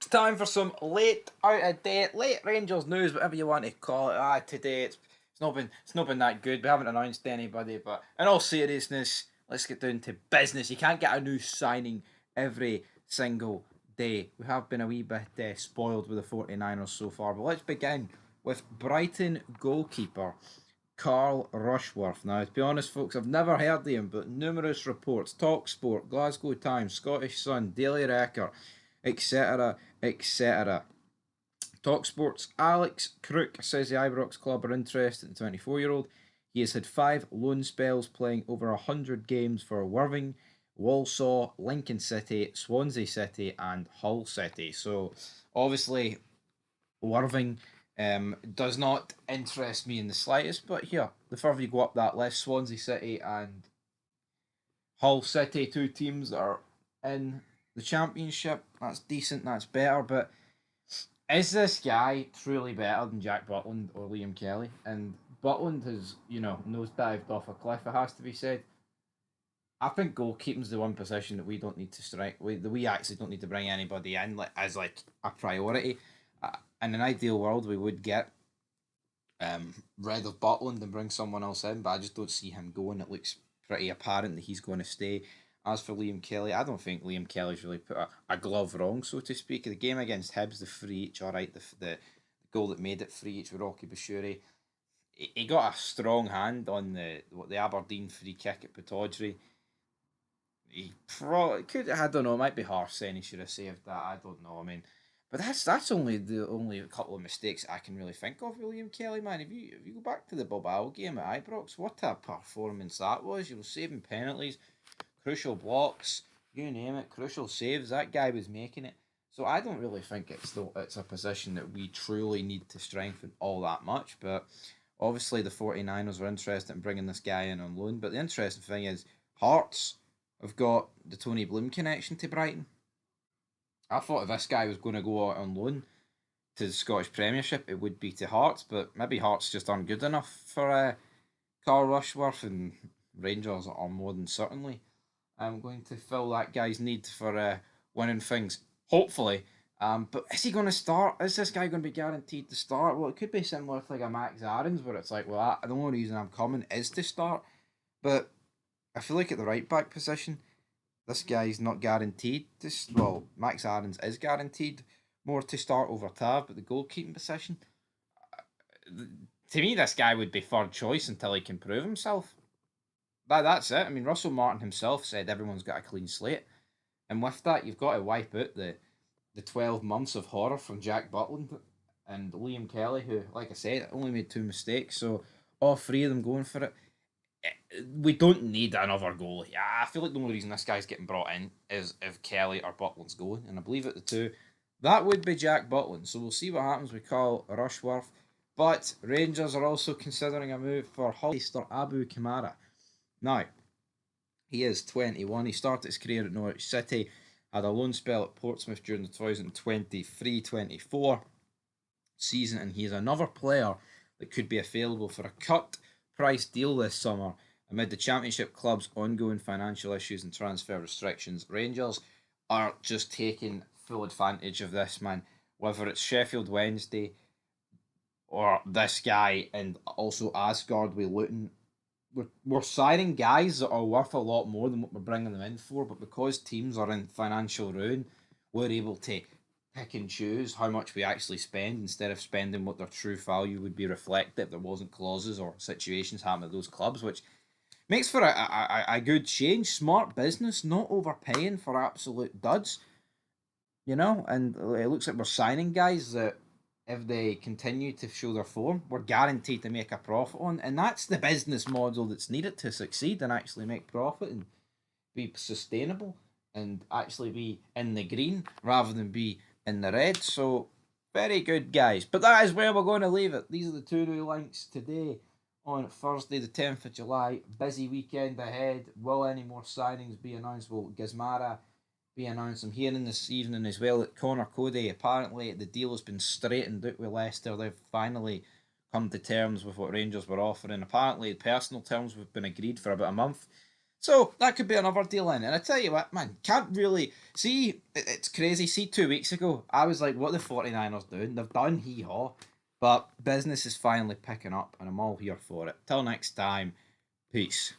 time for some late out of date, late Rangers news, whatever you want to call it. Today it's not been that good. We haven't announced anybody, but in all seriousness, let's get down to business. You can't get a new signing every single day. We have been a wee bit spoiled with the 49ers so far, but let's begin with Brighton goalkeeper Carl Rushworth. Now, to be honest, folks, I've never heard of him, but numerous reports, Talksport, Glasgow Times, Scottish Sun, Daily Record, etc., etc. Talksport's Alex Crook says the Ibrox club are interested in the 24-year-old. He has had 5 loan spells playing over 100 games for Worthing, Walsall, Lincoln City, Swansea City, and Hull City. So, obviously, Worthing does not interest me in the slightest, but here, the further you go up that list, Swansea City and Hull City, two teams that are in the Championship, that's decent, that's better, but is this guy truly better than Jack Butland or Liam Kelly? And Butland has, nosedived off a cliff, it has to be said. I think goalkeeping's the one position that we don't need to strike. We actually don't need to bring anybody in as a priority. In an ideal world, we would get rid of Butland and bring someone else in, but I just don't see him going. It looks pretty apparent that he's going to stay. As for Liam Kelly, I don't think Liam Kelly's really put a glove wrong, so to speak. The game against Hibs, the free each, all right, the goal that made it free each with Rocky Bashuri, he got a strong hand on the Aberdeen free kick at Pataudry. He probably could. I don't know. It might be harsh saying he should have saved that. I don't know. I mean, but that's only a couple of mistakes I can really think of, William Kelly, man. If you go back to the Bob Al game at Ibrox, what a performance that was. You were saving penalties, crucial blocks, you name it, crucial saves. That guy was making it. So I don't really think it's a position that we truly need to strengthen all that much. But obviously the 49ers are interested in bringing this guy in on loan. But the interesting thing is Hearts have got the Tony Bloom connection to Brighton. I thought if this guy was going to go out on loan to the Scottish Premiership, it would be to Hearts, but maybe Hearts just aren't good enough for Carl Rushworth, and Rangers are more than certainly going to fill that guy's need for winning things, hopefully. But is he going to start? Is this guy going to be guaranteed to start? Well, it could be similar to like a Max Aarons, where it's like, well, the only reason I'm coming is to start. But I feel like at the right back position, this guy's not guaranteed to. Well, Max Aarons is guaranteed more to start over Tav, but the goalkeeping position, to me, this guy would be third choice until he can prove himself. That's it. I mean, Russell Martin himself said everyone's got a clean slate, and with that, you've got to wipe out the 12 months of horror from Jack Butland and Liam Kelly, who, like I said, only made 2 mistakes. So all three of them going for it. We don't need another goalie. I feel like the only reason this guy's getting brought in is if Kelly or Butland's going, and I believe at the two, that would be Jack Butland. So we'll see what happens with Carl Rushworth. But Rangers are also considering a move for Hollister Abu Kamara. Now, he is 21. He started his career at Norwich City, had a loan spell at Portsmouth during the 2023-24 season, and he is another player that could be available for a cut price deal this summer amid the Championship club's ongoing financial issues and transfer restrictions. Rangers are just taking full advantage of this, man. Whether it's Sheffield Wednesday or this guy, and also Asgard with Luton, we're signing guys that are worth a lot more than what we're bringing them in for, but because teams are in financial ruin, we're able to pick and choose how much we actually spend instead of spending what their true value would be reflected if there wasn't clauses or situations happening at those clubs, which makes for a good change. Smart business, not overpaying for absolute duds, and it looks like we're signing guys that if they continue to show their form, we're guaranteed to make a profit on. And that's the business model that's needed to succeed and actually make profit and be sustainable and actually be in the green rather than be in the red. So, very good, guys. But that is where we're going to leave it. These are the two new links today on Thursday, the 10th of July. Busy weekend ahead. Will any more signings be announced? Will Gizmara be announced? I'm hearing this evening as well that Connor Cody, apparently the deal has been straightened out with Leicester. They've finally come to terms with what Rangers were offering. Apparently, personal terms have been agreed for about a month. So that could be another deal in. And I tell you what, man, can't really see. It's crazy. See, 2 weeks ago, I was like, what are the 49ers doing? They've done hee haw. But business is finally picking up, and I'm all here for it. Till next time, peace.